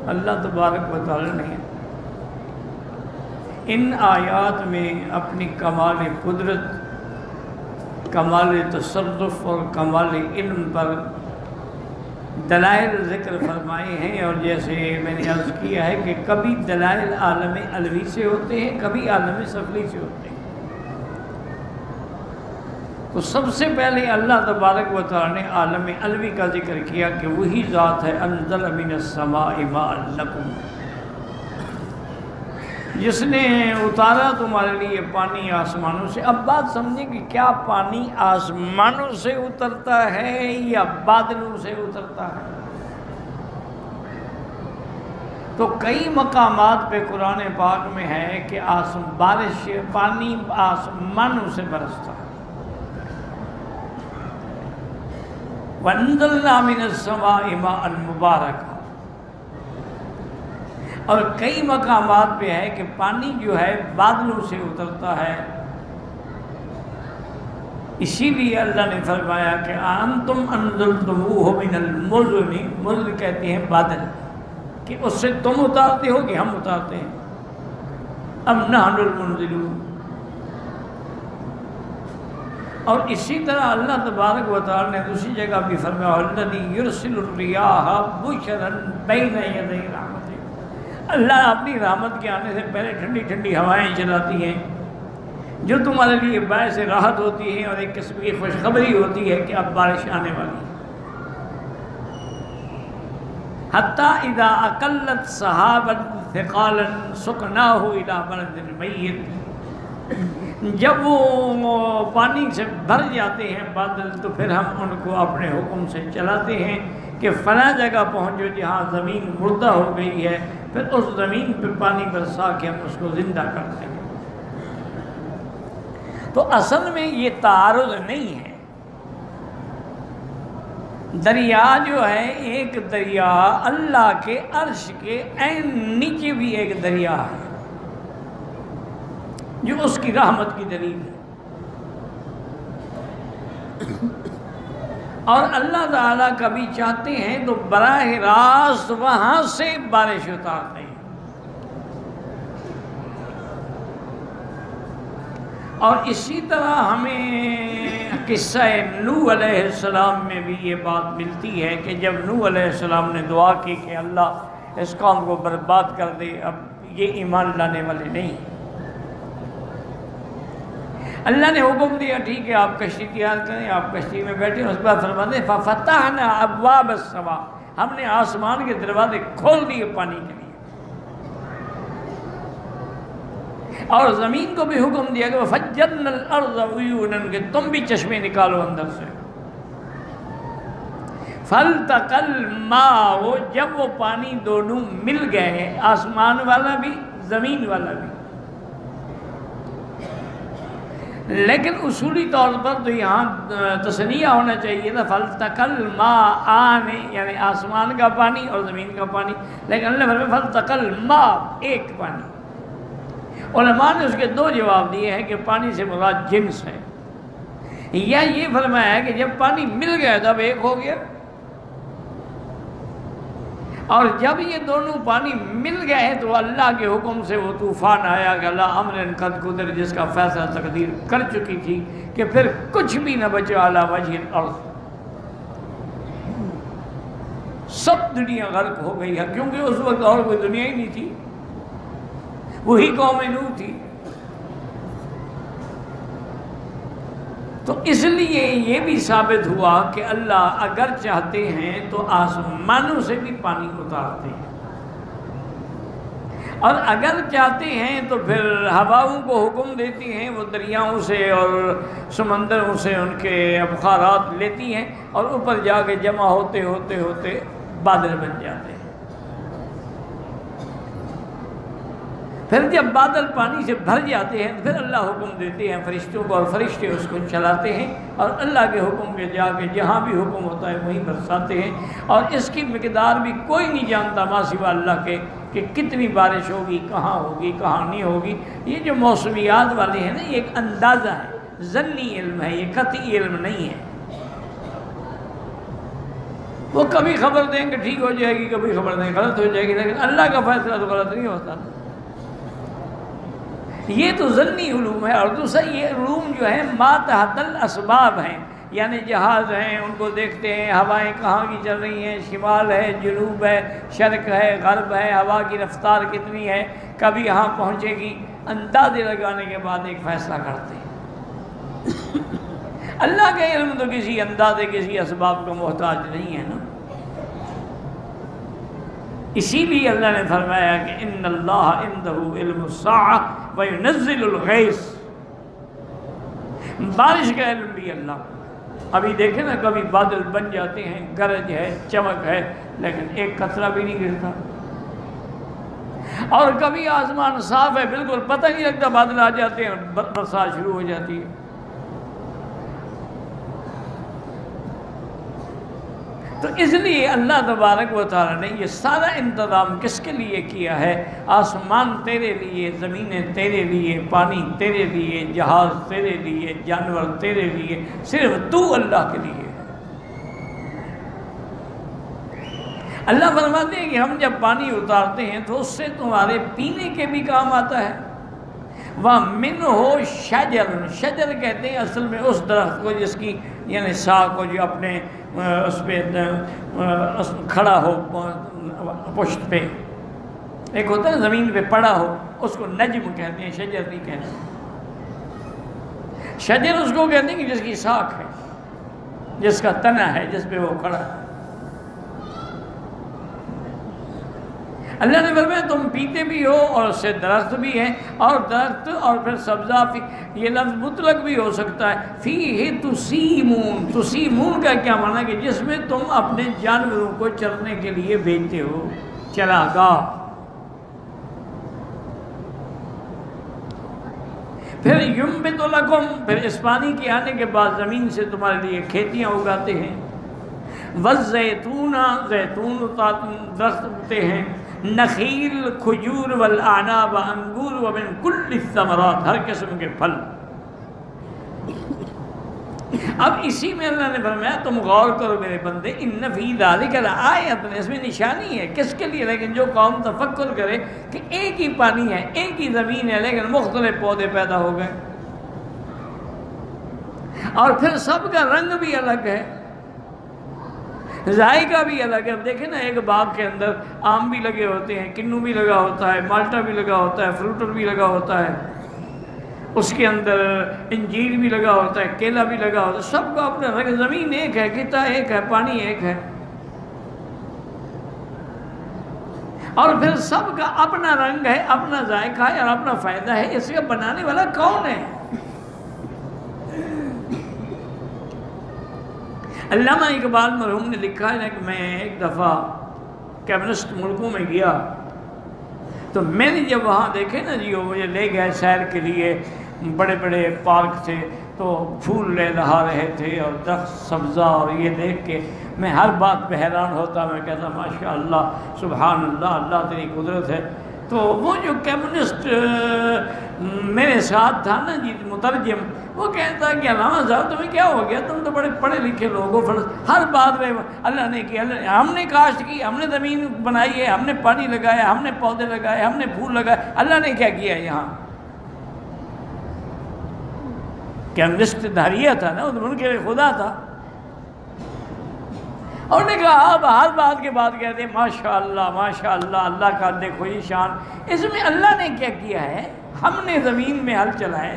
اللہ تبارک و تعالی نے ان آیات میں اپنی کمال قدرت، کمال تصرف اور کمال علم پر دلائل ذکر فرمائے ہیں، اور جیسے میں نے عرض کیا ہے کہ کبھی دلائل عالم علوی سے ہوتے ہیں، کبھی عالم سفلی سے ہوتے ہیں۔ تو سب سے پہلے اللہ تبارک و تعالی نے عالم علوی کا ذکر کیا کہ وہی ذات ہے انزل من السماء ماء لکم، جس نے اتارا تمہارے لیے پانی آسمانوں سے۔ اب بات سمجھیں کہ کیا پانی آسمانوں سے اترتا ہے یا بادلوں سے اترتا ہے؟ تو کئی مقامات پہ قرآن پاک میں ہے کہ بارش پانی آسمانوں سے برستا ہے۔ وَأَنزَلْنَا مِنَ السَّمَاءِ مَاءً مُبَارَكًا، اور کئی مقامات پہ ہے کہ پانی جو ہے بادلوں سے اترتا ہے۔ اسی لیے اللہ نے فرمایا کہ أَأَنْتُمْ أَنزَلْتُمُوهُ مِنَ الْمُزْنِ، مزن کہتے ہیں بادل، کہ اس سے تم اتارتے ہو کہ ہم اتارتے ہیں؟ أَمْ نَحْنُ الْمُنزِلُونَ۔ اور اسی طرح اللہ تبارک و تعالی نے دوسری جگہ بھی فرمایا الذی یرسل الریاح بشرا بین یدی رحمتہ، اللہ اپنی رحمت کے آنے سے پہلے ٹھنڈی ٹھنڈی ہوائیں چلاتی ہیں جو تمہارے لیے باعث راحت ہوتی ہیں، اور ایک قسم کی خوشخبری ہوتی ہے کہ اب بارش آنے والی ہے۔ حتی اذا اقلت سحابا ثقالا سقناہ الی بلد میت، جب وہ پانی سے بھر جاتے ہیں بادل تو پھر ہم ان کو اپنے حکم سے چلاتے ہیں کہ فلاں جگہ پہنچو جہاں زمین مردہ ہو گئی ہے، پھر اس زمین پہ پانی برسا کے ہم اس کو زندہ کرتے ہیں۔ تو اصل میں یہ تعارض نہیں ہے۔ دریا جو ہے ایک دریا اللہ کے عرش کے عین نیچے بھی ایک دریا ہے جو اس کی رحمت کی دلیل ہے، اور اللہ تعالیٰ کبھی چاہتے ہیں تو براہ راست وہاں سے بارش اتارتے ہیں۔ اور اسی طرح ہمیں قصہ نوح علیہ السلام میں بھی یہ بات ملتی ہے کہ جب نوح علیہ السلام نے دعا کی کہ اللہ اس قوم کو برباد کر دے، اب یہ ایمان لانے والے نہیں، اللہ نے حکم دیا ٹھیک ہے آپ کشتی تیار کریں، آپ کشتی میں بیٹھے، اس بعد فرماتے ہیں فَفَتَحْنَا أَبْوَابَ السَّمَاء، ہم نے آسمان کے دروازے کھول دیے پانی کے لیے، اور زمین کو بھی حکم دیا کہ وَفَجَّرْنَا الْأَرْضَ عُيُونًا، کہ تم بھی چشمے نکالو اندر سے۔ فَالْتَقَى الْمَاءُ، جب وہ پانی دونوں مل گئے، آسمان والا بھی زمین والا بھی، لیکن اصولی طور پر تو یہاں تثنیہ ہونا چاہیے تھا فَالْتَقَى الْمَاءَانِ، یعنی آسمان کا پانی اور زمین کا پانی، لیکن اللہ فرمایا فَالْتَقَى الْمَاء، ایک پانی۔ علماء نے اس کے دو جواب دیے ہیں کہ پانی سے مراد جنس ہے، یا یہ فرمایا ہے کہ جب پانی مل گیا تب ایک ہو گیا، اور جب یہ دونوں پانی مل گئے تو اللہ کے حکم سے وہ طوفان آیا کہ اللہ امر قد قدر، جس کا فیصلہ تقدیر کر چکی تھی کہ پھر کچھ بھی نہ بچا علی وجہ الارض، سب دنیا غرق ہو گئی ہے، کیونکہ اس وقت اور کوئی دنیا ہی نہیں تھی، وہی قوم نوح تھی۔ تو اس لیے یہ بھی ثابت ہوا کہ اللہ اگر چاہتے ہیں تو آسمانوں سے بھی پانی اتارتے ہیں، اور اگر چاہتے ہیں تو پھر ہواؤں کو حکم دیتی ہیں، وہ دریاؤں سے اور سمندروں سے ان کے ابخارات لیتی ہیں اور اوپر جا کے جمع ہوتے ہوتے ہوتے بادل بن جاتے ہیں۔ پھر جب بادل پانی سے بھر جاتے ہیں پھر اللہ حکم دیتے ہیں فرشتوں کو، اور فرشتے اس کو چلاتے ہیں، اور اللہ کے حکم کے جا کے جہاں بھی حکم ہوتا ہے وہیں برساتے ہیں، اور اس کی مقدار بھی کوئی نہیں جانتا ماں سوا اللہ کے کہ کتنی بارش ہوگی، کہاں ہوگی، کہاں نہیں ہوگی۔ یہ جو موسمیات والے ہیں نا، یہ ایک اندازہ ہے، ظنی علم ہے، یہ قطعی علم نہیں ہے۔ وہ کبھی خبر دیں کہ ٹھیک ہو جائے گی، کبھی خبر دیں غلط ہو جائے گی، لیکن اللہ کا فیصلہ تو غلط نہیں ہوتا۔ یہ تو ظنی علوم ہے۔ اور دوسرا یہ علوم جو ہے ما تحت الاسباب ہیں، یعنی جہاز ہیں ان کو دیکھتے ہیں، ہوائیں کہاں کی چل رہی ہیں، شمال ہے، جنوب ہے، شرق ہے، غرب ہے، ہوا کی رفتار کتنی ہے، کبھی یہاں پہنچے گی، اندازے لگانے کے بعد ایک فیصلہ کرتے ہیں۔ اللہ کا علم تو کسی اندازے کسی اسباب کا محتاج نہیں ہے نا۔ اسی لیے اللہ نے فرمایا کہ ان اللہ عندہ علم الساعہ وینزل الغیث، بارش کا علم بھی اللہ کو۔ ابھی دیکھیں نا کبھی بادل بن جاتے ہیں، گرج ہے، چمک ہے، لیکن ایک قطرہ بھی نہیں گرتا، اور کبھی آسمان صاف ہے، بالکل پتہ نہیں لگتا، بادل آ جاتے ہیں اور برسات شروع ہو جاتی ہے۔ تو اس لیے اللہ تبارک و تعالیٰ نے یہ سارا انتظام کس کے لیے کیا ہے؟ آسمان تیرے لیے، زمینیں تیرے لیے، پانی تیرے لیے، جہاز تیرے لیے، جانور تیرے لیے، صرف تو اللہ کے لیے۔ اللہ فرماتے ہیں کہ ہم جب پانی اتارتے ہیں تو اس سے تمہارے پینے کے بھی کام آتا ہے۔ وَمِنْهُ شَجَرٌ، شجر کہتے ہیں اصل میں اس درخت کو جس کی یعنی ساخ کو جو اپنے اس پہ کھڑا ہو پشت پہ، ایک ہوتا ہے زمین پہ پڑا ہو، اس کو نجم کہتے ہیں، شجر نہیں کہتے۔ شجر اس کو کہتے ہیں کہ جس کی ساخ ہے، جس کا تنا ہے، جس پہ وہ کھڑا ہے۔ اللہ نے فرمایا تم پیتے بھی ہو اور اس سے درخت بھی ہے، اور درخت اور پھر سبزہ، یہ لفظ مطلق بھی ہو سکتا ہے۔ فیہ تسیمون، تسیمون کا کیا معنی کہ جس میں تم اپنے جانوروں کو چرنے کے لیے بھیجتے ہو، چراگاہ۔ پھر ینبت لکم، پھر اس پانی کے آنے کے بعد زمین سے تمہارے لیے کھیتیاں اگاتے ہیں۔ والزیتون، زیتون درخت اگتے ہیں، نخیل، کھجور، والاعناب، انگور، ومن کل الثمرات، ہر قسم کے پھل۔ اب اسی میں اللہ نے فرمایا تم غور کرو میرے بندے، ان فی ذالک لآیۃ، اس میں نشانی ہے، کس کے لیے؟ لیکن جو قوم تفکر کرے کہ ایک ہی پانی ہے، ایک ہی زمین ہے، لیکن مختلف پودے پیدا ہو گئے، اور پھر سب کا رنگ بھی الگ ہے، ذائقہ بھی الگ ہے۔ اب دیکھیں نا ایک باغ کے اندر آم بھی لگے ہوتے ہیں، کنو بھی لگا ہوتا ہے، مالٹا بھی لگا ہوتا ہے، فروٹر بھی لگا ہوتا ہے، اس کے اندر انجیر بھی لگا ہوتا ہے، کیلا بھی لگا ہوتا ہے، سب کا اپنا رنگ، زمین ایک ہے، خطہ ایک ہے، پانی ایک ہے، اور پھر سب کا اپنا رنگ ہے، اپنا ذائقہ ہے اور اپنا فائدہ ہے۔ اس کا بنانے والا کون ہے؟ علامہ اقبال مرحوم نے لکھا ہے کہ میں ایک دفعہ کمیونسٹ ملکوں میں گیا تو میں نے جب وہاں دیکھے نا جی، وہ مجھے لے گئے سیر کے لیے، بڑے بڑے پارک تھے تو پھول لے لہا رہے تھے اور درخت سبزہ، اور یہ دیکھ کے میں ہر بات پہ حیران ہوتا، میں کہتا ماشاء اللہ، سبحان اللہ، اللہ تیری قدرت ہے۔ تو وہ جو کمیونسٹ میرے ساتھ تھا نا جی مترجم، وہ کہتا کہ علامہ صاحب تمہیں کیا ہو گیا، تم تو بڑے پڑھے لکھے لوگ ہو، ہر بات میں اللہ نے کیا، ہم نے کاشت کی، ہم نے زمین بنائی ہے، ہم نے پانی لگایا، ہم نے پودے لگائے، ہم نے پھول لگائے، اللہ نے کیا کیا یہاں؟ کمیونسٹ دھاریہ تھا نا، ان کے خدا تھا، اور نے کہا اب ہر بات کے بعد کہتے ہیں ماشاء اللہ ماشاء اللہ، اللہ کا دیکھو یہ شان۔ اس میں اللہ نے کیا کیا ہے؟ ہم نے زمین میں ہل چلائے،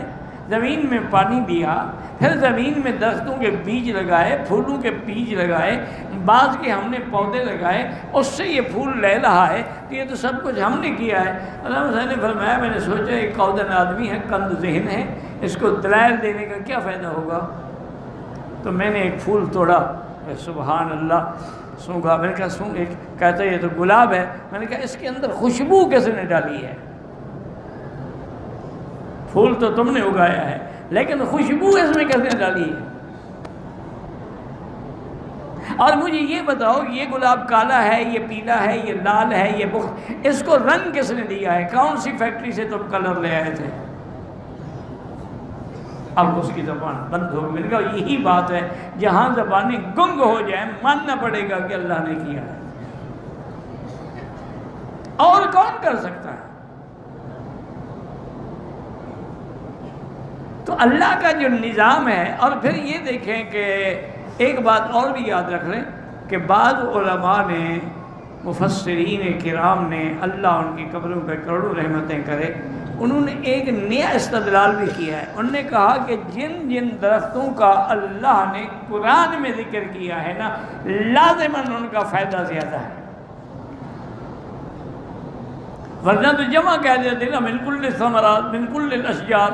زمین میں پانی دیا، پھر زمین میں درختوں کے بیج لگائے، پھولوں کے بیج لگائے، بعض کے ہم نے پودے لگائے، اس سے یہ پھول لے رہا ہے، تو یہ تو سب کچھ ہم نے کیا ہے۔ علامہ صاحب نے فرمایا میں نے سوچا ایک قودن آدمی ہے، کند ذہن ہے، اس کو دلائل دینے کا کیا فائدہ ہوگا؟ تو میں نے ایک پھول توڑا، سبحان اللہ، سونگا، میں نے کہا سونگ، ایک کہتا ہے یہ تو گلاب ہے، میں نے کہا اس کے اندر خوشبو کس نے ڈالی ہے؟ پھول تو تم نے اگایا ہے، لیکن خوشبو اس میں کس نے ڈالی ہے؟ اور مجھے یہ بتاؤ یہ گلاب کالا ہے، یہ پیلا ہے، یہ لال ہے، یہ بخت، اس کو رنگ کس نے دیا ہے؟ کون سی فیکٹری سے تم کلر لے آئے تھے؟ اب اس کی زبان بند ہو گئی۔ میں نے کہا یہی بات ہے، جہاں زبانیں گنگ ہو جائیں ماننا پڑے گا کہ اللہ نے کیا ہے، اور کون کر سکتا ہے؟ تو اللہ کا جو نظام ہے۔ اور پھر یہ دیکھیں کہ ایک بات اور بھی یاد رکھ لیں کہ بعض علماء نے، مفسرین کرام نے، اللہ ان کی قبروں پہ کروڑوں رحمتیں کرے، انہوں نے ایک نیا استدلال بھی کیا ہے۔ انہوں نے کہا کہ جن جن درختوں کا اللہ نے قرآن میں ذکر کیا ہے نا، لازماً ان کا فائدہ زیادہ ہے، ورنہ تو جمع کہہ دیتے نا من کل الثمرات من کل الاشجار،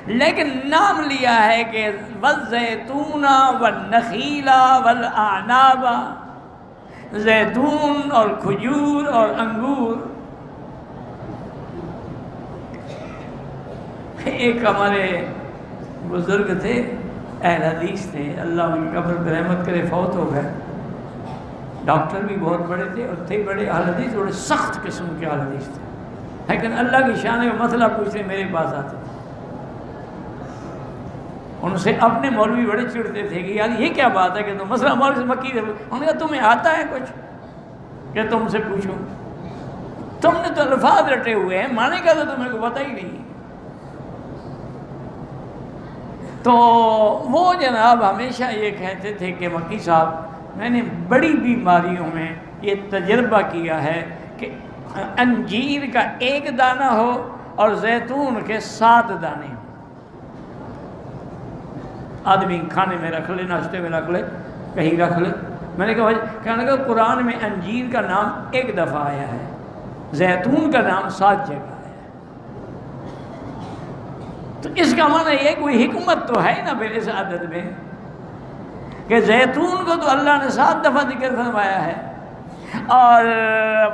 لیکن نام لیا ہے کہ والزیتون والنخیل والاعناب، زیتون اور کھجور اور انگور۔ ایک ہمارے بزرگ تھے، اہل حدیث تھے، اللہ ان کی قبر پہ رحمت کرے، فوت ہو گئے، ڈاکٹر بھی بہت بڑے تھے اور تھے بڑے اہل حدیث، بڑے سخت قسم کے اہل حدیث تھے، لیکن اللہ کی شان میں مسئلہ پوچھنے میرے پاس آتے تھے۔ ان سے اپنے مولوی بڑے چڑھتے تھے کہ یار یہ کیا بات ہے کہ تم مسئلہ مولوی سے مکی دے، انہوں نے کہا تمہیں آتا ہے کچھ کہ تم سے پوچھو؟ تم نے تو الفاظ رٹے ہوئے ہیں، مانے کا تو تمہیں کو پتہ ہی نہیں۔ تو وہ جناب ہمیشہ یہ کہتے تھے کہ مکی صاحب، میں نے بڑی بیماریوں میں یہ تجربہ کیا ہے کہ انجیر کا ایک دانہ ہو اور زیتون کے 7 دانے ہوں، آدمی کھانے میں رکھ لے، ناشتے میں رکھ لے، کہیں رکھ لے۔ میں نے کہا قرآن میں انجیر کا نام ایک دفعہ آیا ہے، زیتون کا نام 7 جگہ آیا ہے، تو اس کا معنی یہ کوئی حکمت تو ہے نا پھر اس عدد میں کہ زیتون کو تو اللہ نے 7 دفعہ ذکر فرمایا ہے، اور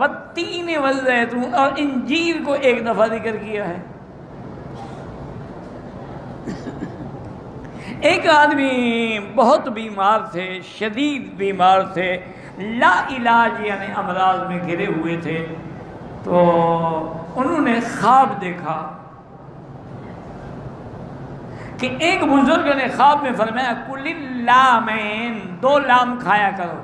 والتین والزیتون اور انجیر کو 1 دفعہ ذکر کیا ہے۔ ایک آدمی بہت بیمار تھے، شدید بیمار تھے، لا علاج یعنی امراض میں گھرے ہوئے تھے، تو انہوں نے خواب دیکھا کہ ایک بزرگ نے خواب میں فرمایا کل اللامین، 2 لام کھایا کرو۔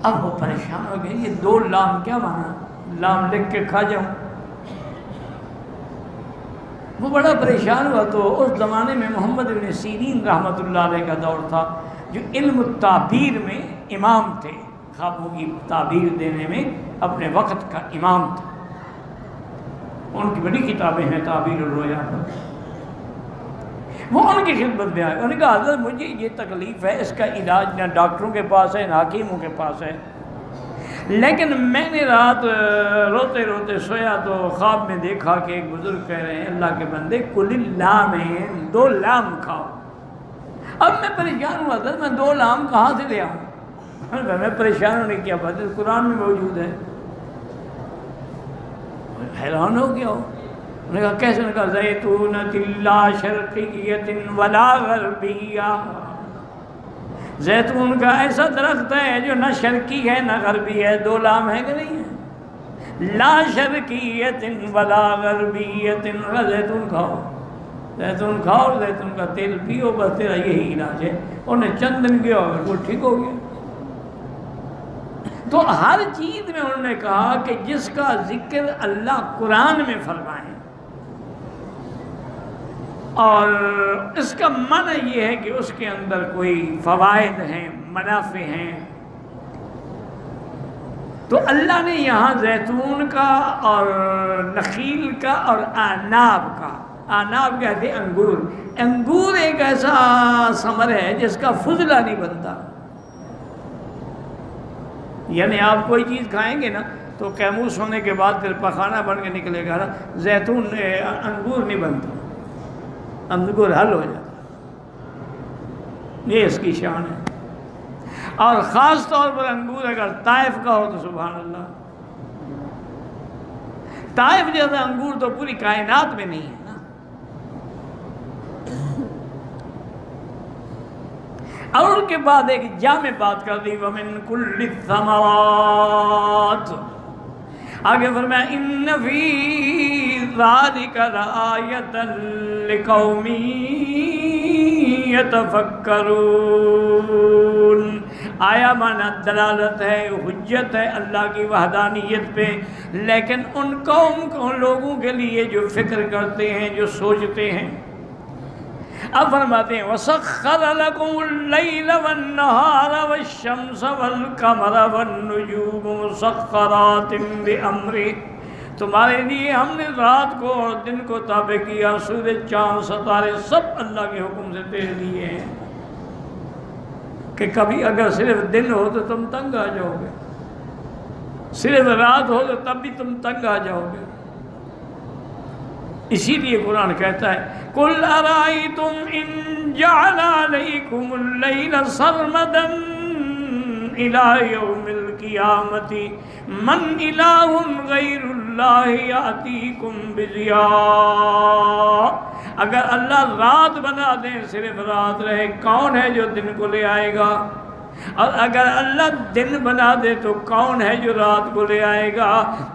اب وہ پریشان ہو گئے، یہ 2 لام کیا مانا، لام لکھ کے کھا جاؤں؟ وہ بڑا پریشان ہوا۔ تو اس زمانے میں محمد بن سیرین رحمۃ اللہ علیہ کا دور تھا، جو علم التعبیر میں امام تھے، خوابوں کی تعبیر دینے میں اپنے وقت کا امام تھا۔ ان کی بڑی کتابیں ہیں تعبیر الرؤیا پر۔ وہ ان کی خدمت میں آئے، انہوں نے کہا حضرت مجھے یہ تکلیف ہے، اس کا علاج نہ ڈاکٹروں کے پاس ہے نہ حکیموں کے پاس ہے، لیکن میں نے رات روتے روتے سویا تو خواب میں دیکھا کہ ایک بزرگ کہہ رہے ہیں اللہ کے بندے کل اللامین، 2 لام کھاؤ۔ اب میں پریشان ہوا حضرت، میں 2 لام کہاں سے لے آؤں؟ میں پریشان ہونے کی بات ہے، قرآن میں موجود ہے۔ حیران ہو گیا، انہوں نے کہا کیسے؟ انہوں نے کہا زیتونۃ لا شرقیۃ ولا غربیہ، زیتون کا ایسا درخت ہے جو نہ شرقی ہے نہ غربی ہے۔ 2 لام ہے کہ نہیں ہے؟ لا شرقیۃ ولا غربیۃ، زیتون کھاؤ، زیتون کھاؤ اور زیتون کا تیل پیو، بس تیرا یہی علاج ہے۔ انہیں چند دن کیا اور وہ ٹھیک ہو گیا۔ تو ہر چیز میں انہوں نے کہا کہ جس کا ذکر اللہ قرآن میں فرمائے، اور اس کا معنی یہ ہے کہ اس کے اندر کوئی فوائد ہیں، منافع ہیں۔ تو اللہ نے یہاں زیتون کا اور نخیل کا اور آناب کا، آناب کہتے ہیں انگور، انگور ایک ایسا ثمر ہے جس کا فضلہ نہیں بنتا، یعنی آپ کوئی چیز کھائیں گے نا تو قیموس ہونے کے بعد پھر پخانہ بن کے نکلے گا نا، زیتون انگور نہیں بنتا، انگور حل ہو جاتا، یہ اس کی شان ہے۔ اور خاص طور پر انگور اگر طائف کا ہو تو سبحان اللہ، طائف جیسا انگور تو پوری کائنات میں نہیں ہے نا۔ اور ان کے بعد ایک جامع بات کر دی وَمِن كُلِّ الثَّمَرَاتِ، آگے فرمایا ان فی ذالک لآیۃ لقوم یتفکرون، آیا مانا دلالت ہے، حجت ہے اللہ کی وحدانیت پہ، لیکن ان قوم کو لوگوں کے لیے جو فکر کرتے ہیں، جو سوچتے ہیں۔ اب فرماتے ہیں وَسَخَّرَ لَكُمُ اللَّيْلَ وَالنَّهَارَ وَالشَّمْسَ وَالْقَمَرَ وَالنُّجُومُ مُسَخَّرَاتٍ بِأَمْرِهِ، تمہارے لیے ہم نے رات کو اور دن کو تابع کیا، سورج، چاند، ستارے سب اللہ کے حکم سے تیرے لیے ہیں، کہ کبھی اگر صرف دن ہو تو تم تنگ آ جاؤ گے، صرف رات ہو تو تب بھی تم تنگ آ جاؤ گے۔ اسی لیے قرآن کہتا ہے قُلْ أَرَأَيْتُمْ إِنْ جَعَلَ عَلَيْكُمُ اللَّيْلَ سَرْمَدًا إِلَى يَوْمِ الْقِيَامَةِ مَنْ إِلَٰهٌ غَيْرُ اللَّهِ يَأْتِيكُمْ بِضِيَاءٍ، اگر اللہ رات بنا دیں، صرف رات رہے، کون ہے جو دن کو لے آئے گا؟ اور اگر اللہ دن بنا دے تو کون ہے جو رات کو لے آئے گا؟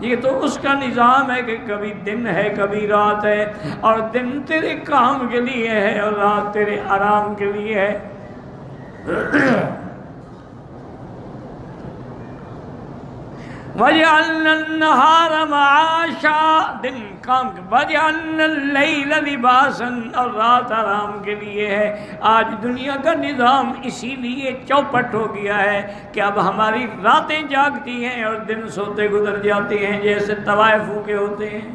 یہ تو اس کا نظام ہے کہ کبھی دن ہے کبھی رات ہے، اور دن تیرے کام کے لیے ہے اور رات تیرے آرام کے لیے ہے۔ وَجَعَلْنَا النَّهَارَ مَعَاشًا، دن کام کے، وَجَعَلْنَا اللَّيْلَ لِبَاسًا، اور رات آرام کے لیے ہے۔ آج دنیا کا نظام اسی لیے چوپٹ ہو گیا ہے کہ اب ہماری راتیں جاگتی ہیں اور دن سوتے گزر جاتے ہیں، جیسے طوائفوں کے ہوتے ہیں،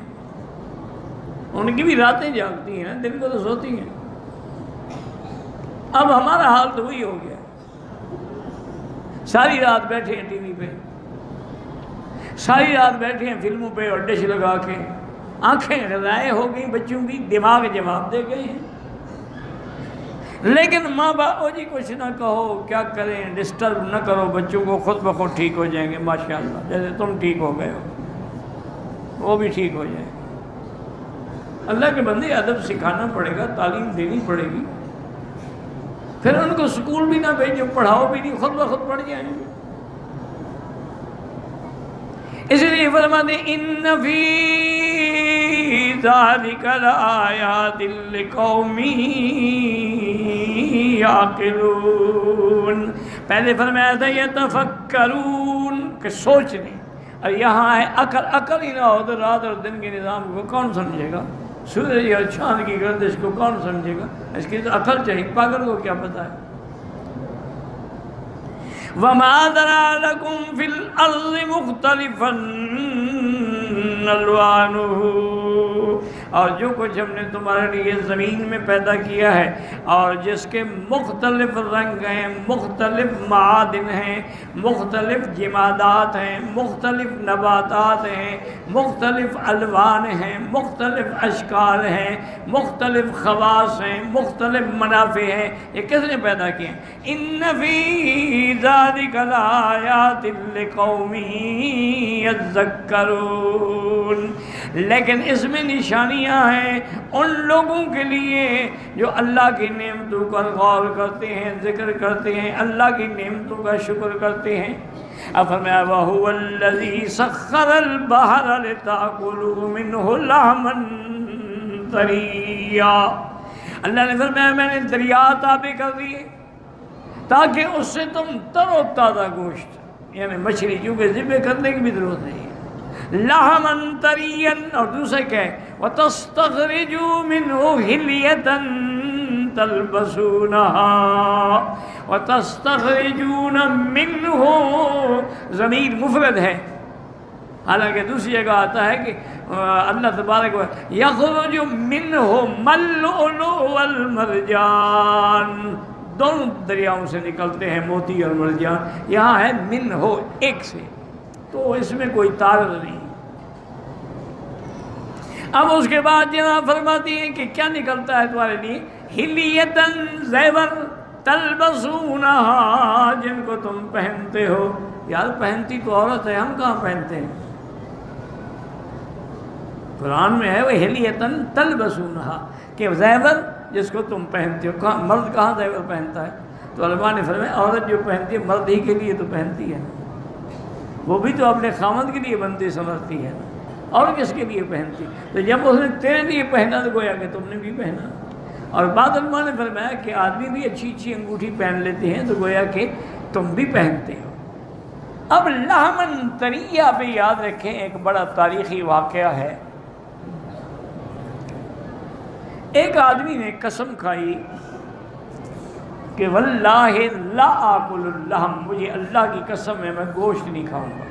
ان کی بھی راتیں جاگتی ہیں، دن کو تو سوتی ہیں۔ اب ہمارا حال تو وہی ہو گیا، ساری رات بیٹھے ہیں ٹی وی پہ، ساری رات بیٹھے ہیں فلموں پہ اور ڈش لگا کے، آنکھیں ضائع ہو گئی بچوں کی، دماغ جواب دے گئے ہیں۔ لیکن ماں باپ جی کچھ نہ کہو، کیا کریں، ڈسٹرب نہ کرو بچوں کو، خود بخود ٹھیک ہو جائیں گے ماشاءاللہ، جیسے تم ٹھیک ہو گئے ہو وہ بھی ٹھیک ہو جائیں گے۔ اللہ کے بندے ادب سکھانا پڑے گا، تعلیم دینی پڑے گی، پھر ان کو سکول بھی نہ بھیجو، پڑھاؤ بھی نہیں، خود بخود پڑھ جائیں گے۔ اس لیے فرماتے ہیں ان فی ذالک لآیات لقوم یعقلون، پہلے فرمایا تھا یتفکرون کہ سوچنے، اور یہاں ہے عقل، عقل ہی نہ ہو تو رات اور دن کے نظام کو کون سمجھے گا؟ سورج اور چاند کی گردش کو کون سمجھے گا؟ اس کی تو عقل چاہیے، پاگل کو کیا پتہ ہے؟ وَمَا ذَرَأَ لَكُمْ فِي الْأَرْضِ مُخْتَلِفًا أَلْوَانُهُ، اور جو کچھ ہم نے تمہارے لیے زمین میں پیدا کیا ہے اور جس کے مختلف رنگ ہیں، مختلف معادن ہیں، مختلف جمادات ہیں، مختلف نباتات ہیں، مختلف الوان ہیں، مختلف اشکال ہیں، مختلف خواص ہیں، مختلف منافع ہیں، یہ کس نے پیدا کیے ہیں؟ ان فی ذالک لآیات لقوم یذکرون، لیکن اس میں نشانیاں ہیں ان لوگوں کے لیے جو اللہ کی نعمتوں کا غور کرتے ہیں، ذکر کرتے ہیں، اللہ کی نعمتوں کا شکر کرتے ہیں۔ اب فرمایا وَهُوَ الَّذِي سَخَّرَ الْبَحْرَ لِتَأْكُلُوا مِنْهُ لَحْمًا طَرِيًّا، اللہ نے فرمایا میں نے دریا تابع کر دیے تاکہ اس سے تم تر و تازہ گوشت، یعنی مچھلی، کیونکہ ذبح کرنے کی بھی ضرورت نہیں ہے، لحمًا طريًّا، اور دوسرے کہ وَتَسْتَخْرِجُوا مِنْهُ حِلْيَةً تَلْبَسُونَهَا وَتَسْتَخْرِجُونَ مِنْهُ، ضمیر مفرد ہے، حالانکہ دوسری جگہ آتا ہے کہ اللہ تبارک و يَخْرُجُ مِنْهُ اللُّؤْلُؤُ وَالْمَرْجَانُ، دونوں دریاؤں سے نکلتے ہیں موتی اور مرجان، یہاں ہے من ہو، ایک سے، تو اس میں کوئی تعارض نہیں۔ اب اس کے بعد جناب فرماتی ہیں کہ کیا نکلتا ہے تمہارے لیے؟ حلیتاً، زیور، تلبسونہا، جن کو تم پہنتے ہو۔ یار پہنتی تو عورت ہے، ہم کہاں پہنتے ہیں؟ قرآن میں ہے وہ حلیتاً تلبسونہا کہ زیور جس کو تم پہنتے ہو۔ کہاں مرد کہاں زیور پہنتا ہے؟ تو علماء نے فرمایا عورت جو پہنتی ہے مرد ہی کے لیے تو پہنتی ہے، وہ بھی تو اپنے خامد کے لیے بنتی سمجھتی ہے نا، اور کس کے لیے پہنتی؟ تو جب اس نے تیرے لیے پہنا تو گویا کہ تم نے بھی پہنا۔ اور بعض علماء نے فرمایا کہ آدمی بھی اچھی اچھی انگوٹھی پہن لیتے ہیں تو گویا کہ تم بھی پہنتے ہو۔ اب لحمن طریہ پہ یاد رکھیں، ایک بڑا تاریخی واقعہ ہے۔ ایک آدمی نے قسم کھائی کہ واللہ لا آکل اللحم، مجھے اللہ کی قسم ہے میں گوشت نہیں کھاؤں گا۔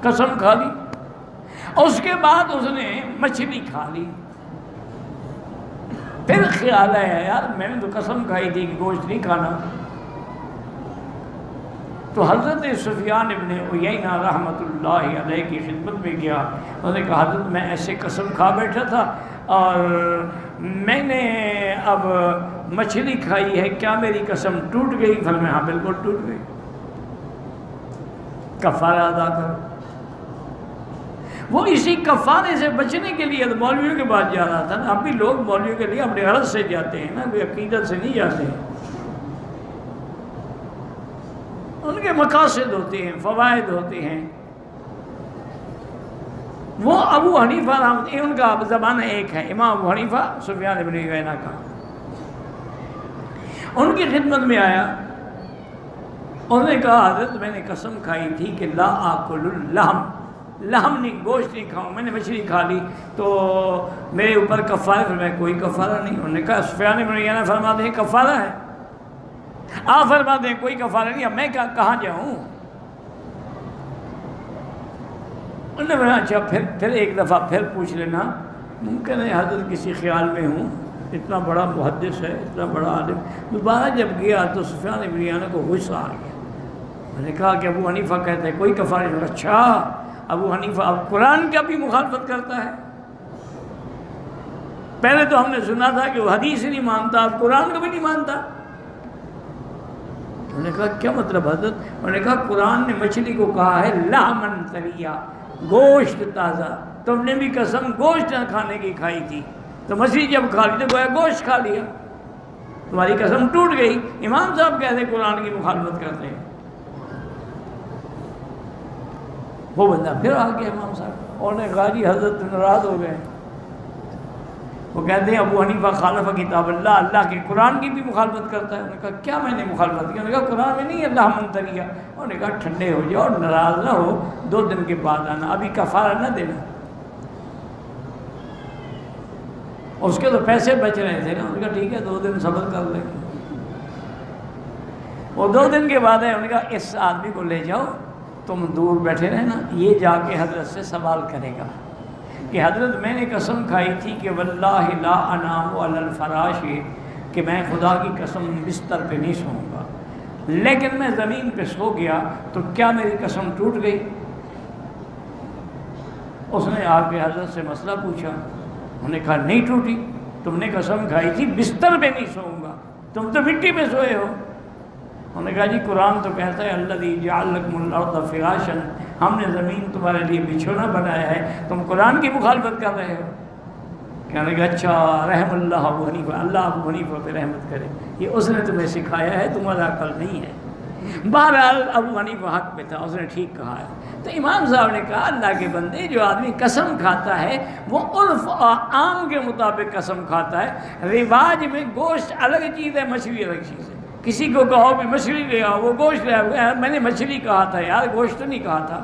قسم کھا لی، اس کے بعد اس نے مچھلی کھا لی۔ پھر خیال آیا یار میں نے تو قسم کھائی تھی کہ گوشت نہیں کھانا۔ تو حضرت سفیان ابن عیینہ رحمۃ اللہ علیہ کی خدمت میں گیا، انہوں نے کہا حضرت میں ایسے قسم کھا بیٹھا تھا اور میں نے اب مچھلی کھائی ہے، کیا میری قسم ٹوٹ گئی؟ فرمایا ہاں بالکل ٹوٹ گئی، کفارہ ادا کرو۔ وہ اسی کفارے سے بچنے کے لیے مولویوں کے پاس جا رہا تھا نا۔ اب بھی لوگ مولویوں کے لیے اپنے غرض سے جاتے ہیں نا، کوئی عقیدت سے نہیں جاتے ہیں، ان کے مقاصد ہوتے ہیں، فوائد ہوتے ہیں۔ وہ ابو حنیفہ رحمۃ اللہ، ان کا زمانہ ایک ہے، امام ابو حنیفہ سفیان ابن عیینہ کا، ان کی خدمت میں آیا، انہوں نے کہا حضرت میں نے قسم کھائی تھی کہ لا آکل اللحم، لحم نہیں، گوشت نہیں کھاؤں، میں نے مچھلی کھا لی تو میرے اوپر کفارہ؟ میں کوئی کفارہ نہیں۔ انہوں نے کہا سفیان ابن عیینہ فرماتے ہیں کفارہ ہے، آپ فرماتے ہیں کوئی کفارہ نہیں، اب میں کہاں جاؤں؟ انہوں نے کہا اچھا پھر ایک دفعہ پھر پوچھ لینا، ممکن ہے حضرت کسی خیال میں ہوں، اتنا بڑا محدث ہے، اتنا بڑا عالم۔ دوبارہ جب گیا تو سفیان ابن عیینہ کو غصہ آ گیا، انہوں نے کہا کہ ابو حنیفہ کہتے ہیں کوئی کفارہ نہیں۔ اچھا ابو حنیفہ اب قرآن کا بھی مخالفت کرتا ہے؟ پہلے تو ہم نے سنا تھا کہ وہ حدیث نہیں مانتا، اب قرآن کو بھی نہیں مانتا۔ انہوں نے کہا کیا مطلب حضرت؟ انہوں نے کہا قرآن نے مچھلی کو کہا ہے لحمن طریہ، گوشت تازہ، تم نے بھی قسم گوشت نہ کھانے کی کھائی تھی، تو مچھلی جب کھا لی تو گویا گوشت کھا لیا، تمہاری قسم ٹوٹ گئی۔ امام صاحب کہتے ہیں قرآن کی مخالفت کرتے ہیں۔ وہ بندہ پھر آ گیا امام صاحب، اور نے کہا جی حضرت ناراض ہو گئے۔ وہ کہتے ہیں ابو حنیفہ خالف کتاب اللہ، اللہ کے قرآن کی بھی مخالفت کرتا ہے۔ انہوں نے کہا کیا میں نے مخالفت کی؟ انہوں نے کہا قرآن میں نہیں ہے اللہ من طریہ۔ انہوں نے کہا ٹھنڈے ہو جاؤ، ناراض نہ ہو، 2 دن کے بعد آنا، ابھی کفارہ نہ دینا۔ اس کے تو پیسے بچ رہے تھے نا، انہوں نے کہا ٹھیک ہے 2 دن صبر کر لیں گے۔ وہ 2 دن کے بعد ہے، انہوں نے کہا اس آدمی کو لے جاؤ، تم دور بیٹھے رہنا، یہ جا کے حضرت سے سوال کرے گا کہ حضرت میں نے قسم کھائی تھی کہ واللہ لا انام علی الفراش، کہ میں خدا کی قسم بستر پہ نہیں سوؤں گا، لیکن میں زمین پہ سو گیا، تو کیا میری قسم ٹوٹ گئی؟ اس نے آ کے حضرت سے مسئلہ پوچھا، انہوں نے کہا نہیں ٹوٹی، تم نے قسم کھائی تھی بستر پہ نہیں سوؤں گا، تم تو مٹی پہ سوئے ہو۔ انہوں نے کہا جی قرآن تو کہتا ہے الذی جعل لکم الارض فراشا، ہم نے زمین تمہارے لیے بچھونا بنایا ہے، تم قرآن کی مخالفت کر رہے ہو۔ کہنے لگا اچھا رحم اللہ ابو حنیفہ، اللہ ابو حنیفہ پہ رحمت کرے، یہ اس نے تمہیں سکھایا ہے، تمہارا عقل نہیں ہے۔ بہرحال ابو حنیفہ حق پہ تھا، اس نے ٹھیک کہا ہے۔ تو امام صاحب نے کہا اللہ کے بندے، جو آدمی قسم کھاتا ہے وہ عرف عام کے مطابق قسم کھاتا ہے۔ رواج میں گوشت الگ چیز ہے، مچھلی الگ چیز ہے۔ کسی کو کہو بھی مچھلی لے آؤ، وہ گوشت لے آؤ، میں نے مچھلی کہا تھا یار، گوشت نہیں کہا تھا۔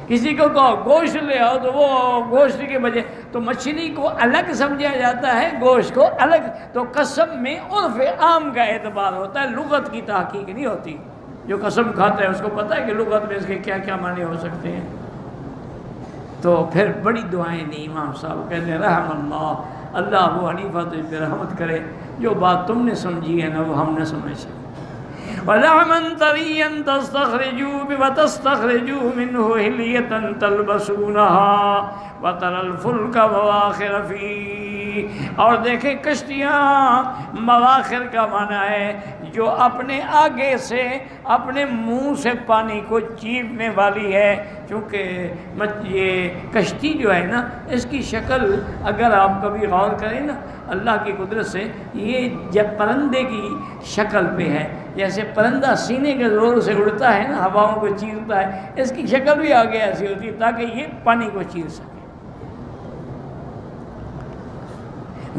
کسی کو کہو گوشت لے آؤ تو وہ گوشت کے بجائے، تو مچھلی کو الگ سمجھا جاتا ہے، گوشت کو الگ۔ تو قسم میں عرف عام کا اعتبار ہوتا ہے، لغت کی تحقیق نہیں ہوتی۔ جو قسم کھاتا ہے اس کو پتہ ہے کہ لغت میں اس کے کیا کیا معنی ہو سکتے ہیں۔ تو پھر بڑی دعائیں دی امام صاحب، کہتے ہیں رحم اللہ، اللہ ابو حنیفہ تو پہ رحمت کرے، جو بات تم نے سمجھی ہے نا وہ ہم نے سمجھ سکتے۔ وَلَحْمًا طَرِيًّا وَتَسْتَخْرِجُوا مِنْهُ حِلْيَةً تَلْبَسُونَهَا وَتَرَى الْفُلْكَ مَوَاخِرَ فِيهِ اور دیکھیں کشتیاں مواخر کا معنی ہے جو اپنے آگے سے اپنے منہ سے پانی کو چیرنے والی ہے، چونکہ یہ کشتی جو ہے نا اس کی شکل اگر آپ کبھی غور کریں نا اللہ کی قدرت سے، یہ جب پرندے کی شکل پہ ہے، جیسے پرندہ سینے کے زور سے اڑتا ہے نا ہواؤں کو چیرتا ہے، اس کی شکل بھی آگے ایسی ہوتی ہے تاکہ یہ پانی کو چیر سکے۔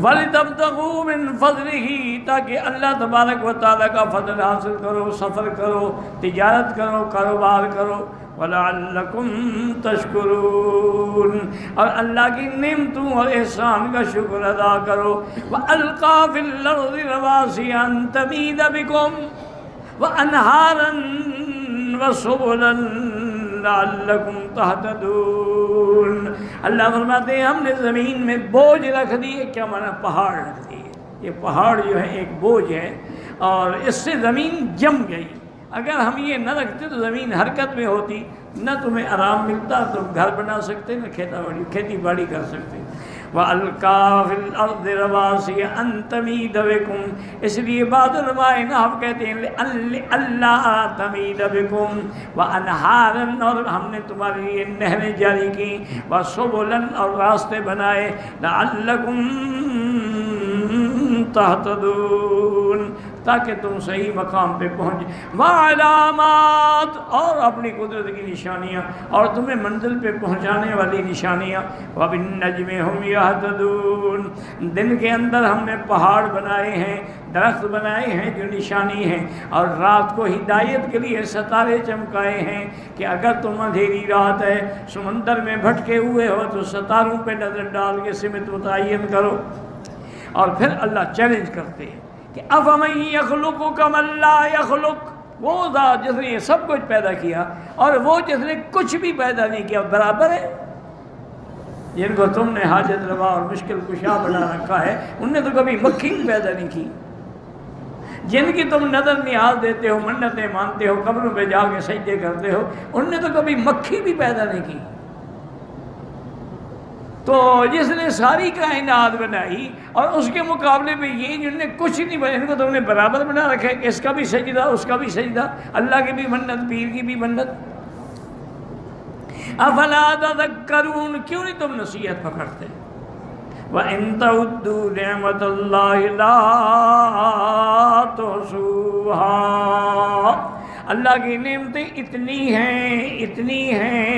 وَلِتَبْتَغُوا مِن فَضْلِهِ، تاکہ اللہ تبارک و تعالیٰ کا فضل حاصل کرو، سفر کرو، تجارت کرو، کاروبار کرو۔ وَلَعَلَّكُمْ تَشْكُرُونَ، اور اللہ کی نعمتوں اور احسان کا شکر ادا کرو۔ وَأَلْقَى فِي الْأَرْضِ رَوَاسِيَ أَن تَمِيدَ بِكُمْ وَأَنْهَارًا وَسُبُلًا لَعَلَّكُمْ تَهْتَدُونَ۔ اللہ فرماتے ہیں ہم نے زمین میں بوجھ رکھ دیے، کیا معنی پہاڑ رکھ دیے۔ یہ پہاڑ جو ہے ایک بوجھ ہے اور اس سے زمین جم گئی۔ اگر ہم یہ نہ رکھتے تو زمین حرکت میں ہوتی، نہ تمہیں آرام ملتا، تم گھر بنا سکتے نہ کھیتی باڑی کر سکتے۔ وَأَلْقَى فِي الْأَرْضِ رَوَاسِيَ أَن تَمِيدَ بِكُمْ، اس لیے بعض علماء نحو کہتے ہیں اللہ تَمِيدَ بِكُمْ وَأَنْهَارًا، اور ہم نے تمہارے لیے نہریں جاری کی، وَسُبُلًا، اور راستے بنائے، لَعَلَّكُمْ تَهْتَدُونَ، تاکہ تم صحیح مقام پہ پہنچ۔ وَعَلَامَاتٍ، اور اپنی قدرت کی نشانیاں اور تمہیں منزل پہ پہنچانے والی نشانیاں۔ وَبِالنَّجْمِ هُمْ يَهْتَدُونَ، دن کے اندر ہم نے پہاڑ بنائے ہیں، درخت بنائے ہیں جو نشانی ہیں، اور رات کو ہدایت کے لیے ستارے چمکائے ہیں کہ اگر تم اندھیری رات ہے، سمندر میں بھٹکے ہوئے ہو تو ستاروں پہ نظر ڈال کے سمت متعین کرو۔ اور پھر اللہ چیلنج کرتے ہیں کہ أَفَمَن يَخْلُقُ كَمَن لَّا يَخْلُقُ، وہ ذات جس نے یہ سب کچھ پیدا کیا اور وہ جس نے کچھ بھی پیدا نہیں کیا برابر ہے؟ جن کو تم نے حاجت روا اور مشکل کشا بنا رکھا ہے ان نے تو کبھی مکھی بھی پیدا نہیں کی۔ جن کی تم نظر نیاز دیتے ہو، منتیں مانتے ہو، قبروں پہ جا کے سجدے کرتے ہو، ان نے تو کبھی مکھی بھی پیدا نہیں کی۔ تو جس نے ساری کائنات بنائی اور اس کے مقابلے میں یہ جن نے کچھ نہیں بنا، ان کو تم نے برابر بنا رکھا ہے، اس کا بھی سجدہ اس کا بھی سجدہ، اللہ کی بھی منت پیر کی بھی منت۔ افلا تذکرون، کیوں نہیں تم نصیحت پکڑتے؟ وَإِن تَعُدُّوا نِعْمَتَ اللَّهِ لَا تُحْصُوهَا، اللہ کی نعمتیں اتنی ہیں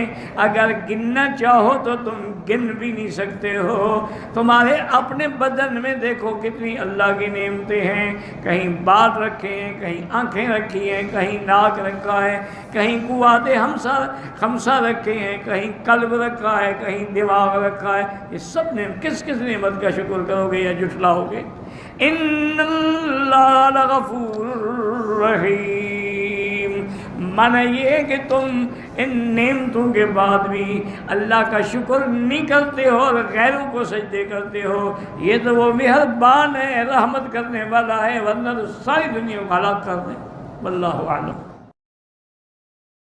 اگر گننا چاہو تو تم گن بھی نہیں سکتے ہو۔ تمہارے اپنے بدن میں دیکھو کتنی اللہ کی نعمتیں ہیں، کہیں بال رکھے ہیں، کہیں آنکھیں رکھی ہیں، کہیں ناک رکھا ہے، کہیں قوات خمسہ رکھے ہیں، کہیں قلب رکھا ہے، کہیں دماغ رکھا ہے۔ یہ سب کس نعمت کا شکر کرو گے یا جھٹلاؤ گے؟ ان اللہ لغفور رحیم، معنی یہ ہے کہ تم ان نعمتوں کے بعد بھی اللہ کا شکر نہیں کرتے ہو اور غیروں کو سجدے کرتے ہو۔ یہ تو وہ مہربان ہے، رحمت کرنے والا ہے، ورنہ ساری دنیا کو ہلاک کر دیں۔ واللہ اعلم۔